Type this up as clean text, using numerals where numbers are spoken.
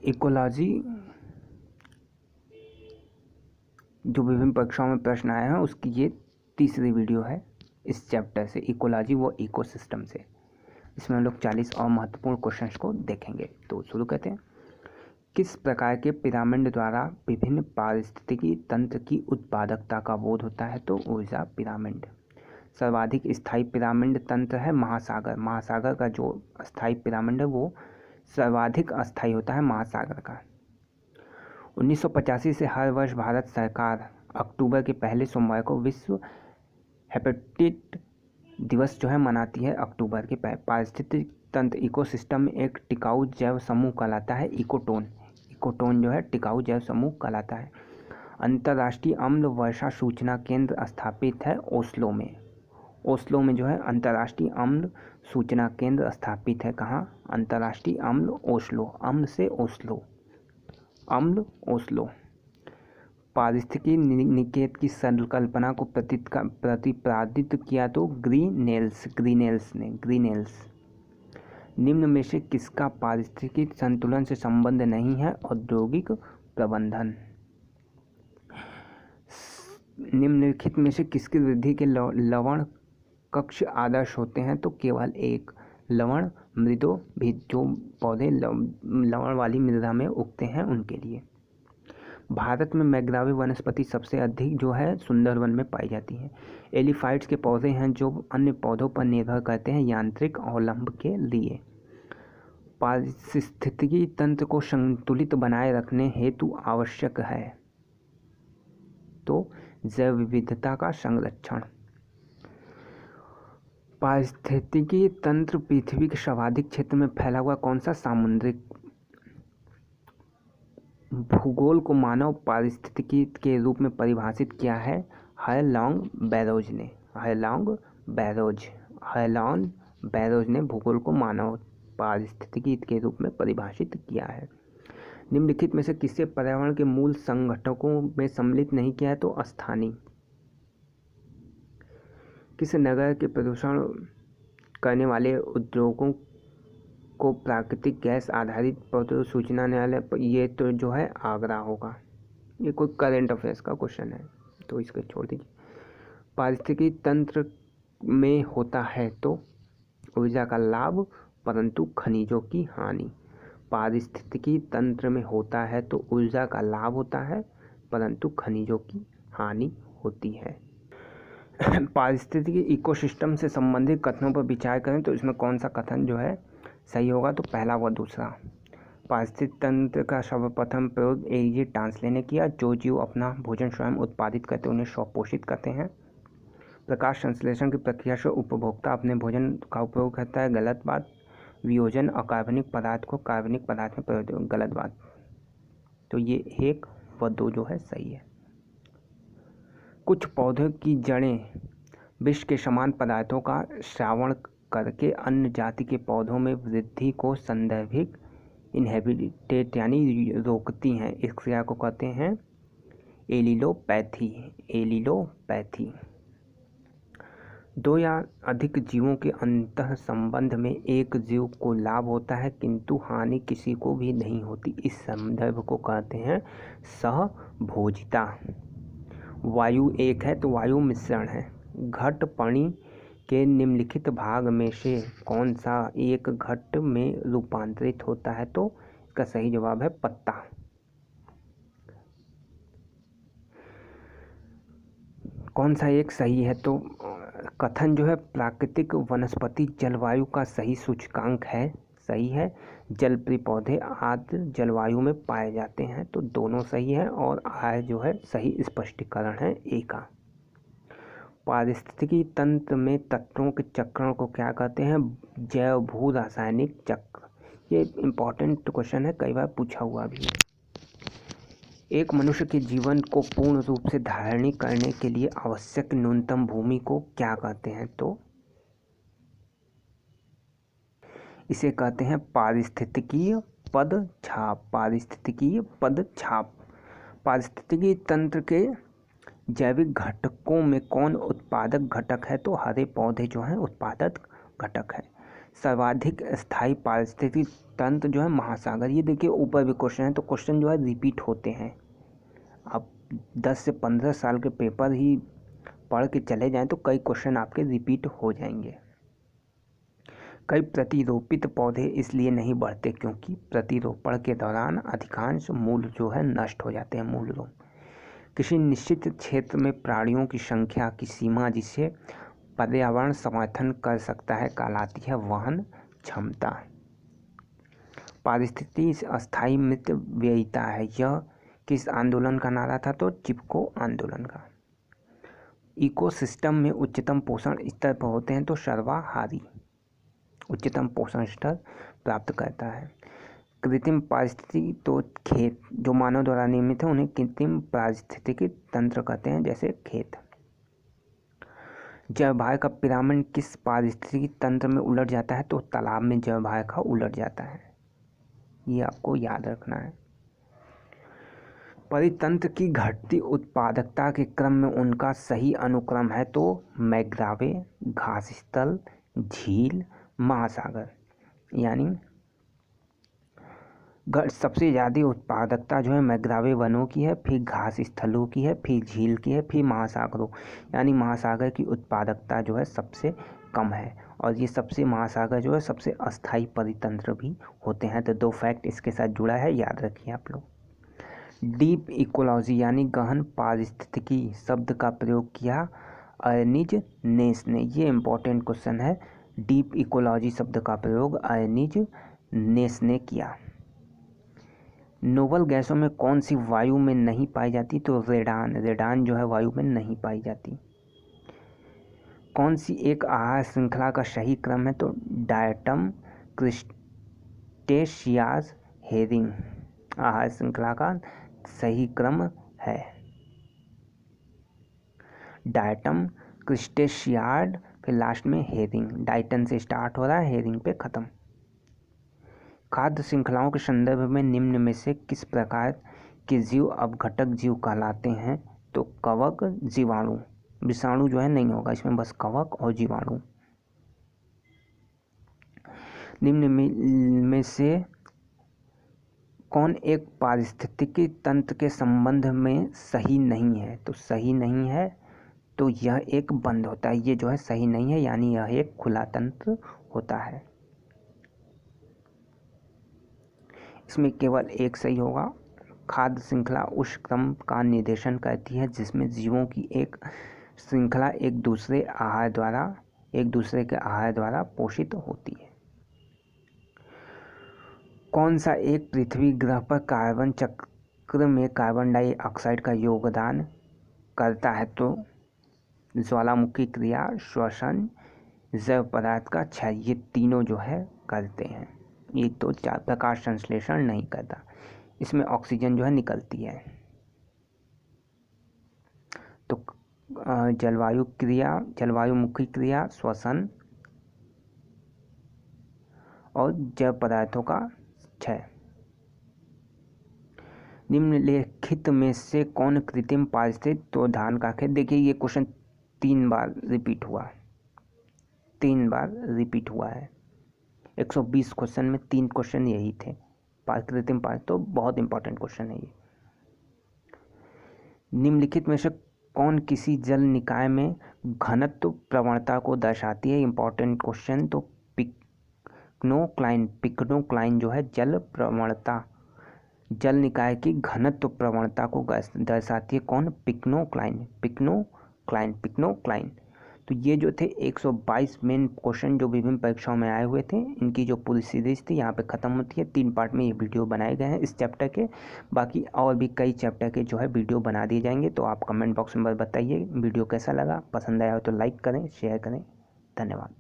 Ecology जो विभिन्न परीक्षाओं में प्रश्न आए हैं उसकी ये तीसरी वीडियो है इस चैप्टर से, इकोलॉजी व इकोसिस्टम से। इसमें हम लोग 40 और महत्वपूर्ण क्वेश्चंस को देखेंगे। तो शुरू करते हैं। किस प्रकार के पिरामिड द्वारा विभिन्न पारिस्थितिकी तंत्र की उत्पादकता का बोध होता है? तो ऊर्जा पिरामिड। सर्वाधिक स्थायी पिरामिड तंत्र है महासागर। महासागर का जो स्थायी पिरामिड है वो सर्वाधिक अस्थायी होता है महासागर का। 1985 से हर वर्ष भारत सरकार अक्टूबर के पहले सोमवार को विश्व हेपेटाइटिस दिवस जो है मनाती है। अक्टूबर के पारिस्थितिक तंत्र इकोसिस्टम में एक टिकाऊ जैव समूह कहलाता है इकोटोन। इकोटोन जो है टिकाऊ जैव समूह कहलाता है। अंतर्राष्ट्रीय अम्ल वर्षा सूचना केंद्र स्थापित है ओस्लो में। ओस्लो में जो है अंतर्राष्ट्रीय अम्ल सूचना केंद्र स्थापित है। कहाँ? अंतर्राष्ट्रीय अम्ल ओस्लो। अम्ल से ओस्लो, अम्ल ओस्लो। पारिस्थितिकी निकेत की संकल्पना को प्रतिपादित किया तो ग्रीनेल्स ने। निम्न में से किसका पारिस्थितिकी संतुलन से संबंध नहीं है? औद्योगिक प्रबंधन। निम्नलिखित में से किसकी वृद्धि के लवण कक्ष आदर्श होते हैं? तो केवल एक, लवण मृदों भी, जो पौधे लवण वाली मृदा में उगते हैं उनके लिए। भारत में मैग्रावे वनस्पति सबसे अधिक जो है सुंदरवन में पाई जाती है। एलिफाइट्स के पौधे हैं जो अन्य पौधों पर निर्भर करते हैं यांत्रिक अवलंब के लिए। पारिस्थितिकी तंत्र को संतुलित बनाए रखने हेतु आवश्यक है तो जैव विविधता का संरक्षण। पारिस्थितिकी तंत्र पृथ्वी के सर्वाधिक क्षेत्र में फैला हुआ कौन सा सामुद्रिक भूगोल को मानव पारिस्थितिकी के रूप में परिभाषित किया है हरलॉन्ग बैरोज ने। हरलॉन्ग बैरोज ने भूगोल को मानव पारिस्थितिकी के रूप में परिभाषित किया है। निम्नलिखित में से किसे पर्यावरण के मूल संगठकों में सम्मिलित नहीं किया है? तो स्थानीय। किस नगर के प्रदूषण करने वाले उद्योगों को प्राकृतिक गैस आधारित पौधों सूचना न्यायालय, ये तो जो है आगरा होगा। ये कोई करंट अफेयर्स का क्वेश्चन है तो इसको छोड़ दीजिए। पारिस्थितिकी तंत्र में होता है तो ऊर्जा का लाभ परंतु खनिजों की हानि। पारिस्थितिकी तंत्र में होता है तो ऊर्जा का लाभ होता है परंतु खनिजों की हानि होती है। पारिस्थितिकी इकोसिस्टम से संबंधित कथनों पर विचार करें तो इसमें कौन सा कथन जो है सही होगा? तो पहला व दूसरा। पारिस्थितिक तंत्र का सर्वप्रथम प्रयोग एजे टांसले ने किया। जो जीव अपना भोजन स्वयं उत्पादित करते उन्हें स्वपोषित करते हैं। प्रकाश संश्लेषण की प्रक्रिया से उपभोक्ता अपने भोजन का उपयोग करता है, गलत बात। वियोजन अकार्बनिक पदार्थ को कार्बनिक पदार्थ में परिवर्तित, गलत बात। तो ये 1 व 2 जो है सही है। कुछ पौधों की जड़ें विष के समान पदार्थों का श्रावण करके अन्य जाति के पौधों में वृद्धि को संदर्भित इनहेबिटेट यानी रोकती हैं। इस क्रिया को कहते हैं एलिलोपैथी। 2 या अधिक जीवों के अंतः संबंध में एक जीव को लाभ होता है किंतु हानि किसी को भी नहीं होती। इस संदर्भ को कहते हैं सहभोजिता। वायु एक है तो वायु मिश्रण है। घट पानी के निम्नलिखित भाग में से कौन सा एक घट में रूपांतरित होता है? तो इसका सही जवाब है पत्ता। कौन सा एक सही है? तो कथन जो है प्राकृतिक वनस्पति जलवायु का सही सूचकांक है, सही है। जलप्रिय पौधे आर्द्र जलवायु में पाए जाते हैं तो दोनों सही है और आय जो है सही स्पष्टीकरण है ए का। पारिस्थितिकी तंत्र में तत्वों के चक्रण को क्या कहते हैं? जैव भू रासायनिक चक्र। ये इम्पोर्टेंट क्वेश्चन है, कई बार पूछा हुआ भी है। एक मनुष्य के जीवन को पूर्ण रूप से धारण करने के लिए आवश्यक न्यूनतम भूमि को क्या कहते हैं? तो इसे कहते हैं पारिस्थितिकीय पदछाप। पारिस्थितिकी तंत्र के जैविक घटकों में कौन उत्पादक घटक है? तो हरे पौधे जो हैं उत्पादक घटक है। सर्वाधिक स्थायी पारिस्थितिक तंत्र जो है महासागर। ये देखिए ऊपर भी क्वेश्चन है, तो क्वेश्चन जो है रिपीट होते हैं। आप 10 से 15 साल के पेपर ही पढ़ के चले जाएं तो कई क्वेश्चन आपके रिपीट हो जाएंगे। कई प्रतिरोपित पौधे इसलिए नहीं बढ़ते क्योंकि प्रतिरोपण के दौरान अधिकांश मूल जो है नष्ट हो जाते हैं। मूल रोग किसी निश्चित क्षेत्र में प्राणियों की संख्या की सीमा जिसे पर्यावरण समर्थन कर सकता है कहलाती है वहन क्षमता। पारिस्थितिकी अस्थायी मित्र व्ययिता है। यह किस आंदोलन का नारा था? तो चिपको आंदोलन का। इकोसिस्टम में उच्चतम पोषण स्तर पर होते हैं तो सर्वाहारी उच्चतम पोषण स्तर प्राप्त करता है। कृत्रिम पारिस्थितिकी तो खेत जो मानव द्वारा निर्मित है उन्हें कृत्रिम पारिस्थितिकी तंत्र कहते हैं, जैसे खेत। जलवायु का पिरामिड किस पारिस्थितिकी तंत्र में उलट जाता है? तो तालाब में जलवायु का उलट जाता है। ये आपको याद रखना है। परितंत्र की घटती उत्पादकता के क्रम में उनका सही अनुक्रम है तो मैंग्रोव, घास स्थल, झील, महासागर। यानी सबसे ज़्यादा उत्पादकता जो है मैंग्रोव वनों की है, फिर घास स्थलों की है, फिर झील की है, फिर महासागरों। यानी महासागर की उत्पादकता जो है सबसे कम है और ये सबसे महासागर जो है सबसे अस्थायी परितंत्र भी होते हैं। तो 2 फैक्ट इसके साथ जुड़ा है, याद रखिए आप लोग। डीप इकोलॉजी यानी गहन पारिस्थितिकी शब्द का प्रयोग किया अर्निज नेस ने। ये इम्पोर्टेंट क्वेश्चन है। डीप इकोलॉजी शब्द का प्रयोग अर्निज नेस ने किया। नोबल गैसों में कौन सी वायु में नहीं पाई जाती? तो रेडान। रेडान जो है वायु में नहीं पाई जाती। कौन सी एक आहार श्रृंखला का सही क्रम है? तो डायटम, क्रिस्टेशियाज, हेरिंग आहार श्रृंखला का सही क्रम है। डायटम, क्रिस्टेशियाड, फिर लास्ट में हेरिंग। डायटन से स्टार्ट हो रहा है, हेरिंग पे खत्म। खाद्य श्रृंखलाओं के संदर्भ में निम्न में से किस प्रकार के जीव अपघटक जीव कहलाते हैं? तो कवक, जीवाणु। विषाणु जो है नहीं होगा इसमें, बस कवक और जीवाणु। निम्न में से कौन एक पारिस्थितिकी तंत्र के संबंध में सही नहीं है? तो सही नहीं है तो यह एक बंद होता है। ये जो है सही नहीं है, यानी यह एक खुला तंत्र होता है। इसमें केवल एक सही होगा। खाद्य श्रृंखला उस क्रम का निर्देशन करती है जिसमें जीवों की एक श्रृंखला एक दूसरे के आहार द्वारा पोषित होती है। कौन सा एक पृथ्वी ग्रह पर कार्बन चक्र में कार्बन डाइऑक्साइड का योगदान करता है? तो ज्वालामुखी क्रिया, श्वसन, जैव पदार्थ का क्षय, ये तीनों जो है करते हैं। ये तो प्रकाश संश्लेषण नहीं करता, इसमें ऑक्सीजन जो है निकलती है। तो जलवायुमुखी क्रिया, श्वसन और जैव पदार्थों का क्षय। निम्नलिखित में से कौन कृत्रिम पारिस्थितिक? तो धान का खेत। देखिए ये क्वेश्चन 3 बार रिपीट हुआ है। 120 क्वेश्चन में 3 क्वेश्चन यही थे। कृत्रिम पारिस्थितिक तो बहुत इंपॉर्टेंट क्वेश्चन है ये। निम्नलिखित में से कौन किसी जल निकाय में घनत्व प्रवणता को दर्शाती है? Important question. तो पिक्नोक्लाइन जो है जल निकाय की घनत्व प्रवणता को दर्शाती है। कौन? पिक्नोक्लाइन। तो ये जो थे 122 मेन क्वेश्चन जो विभिन्न परीक्षाओं में आए हुए थे, इनकी जो पूरी सीरीज थी यहाँ पे ख़त्म होती है। 3 पार्ट में ये वीडियो बनाए गए हैं इस चैप्टर के। बाकी और भी कई चैप्टर के जो है वीडियो बना दिए जाएंगे। तो आप कमेंट बॉक्स में बताइए वीडियो कैसा लगा। पसंद आया हो तो लाइक करें, शेयर करें। धन्यवाद।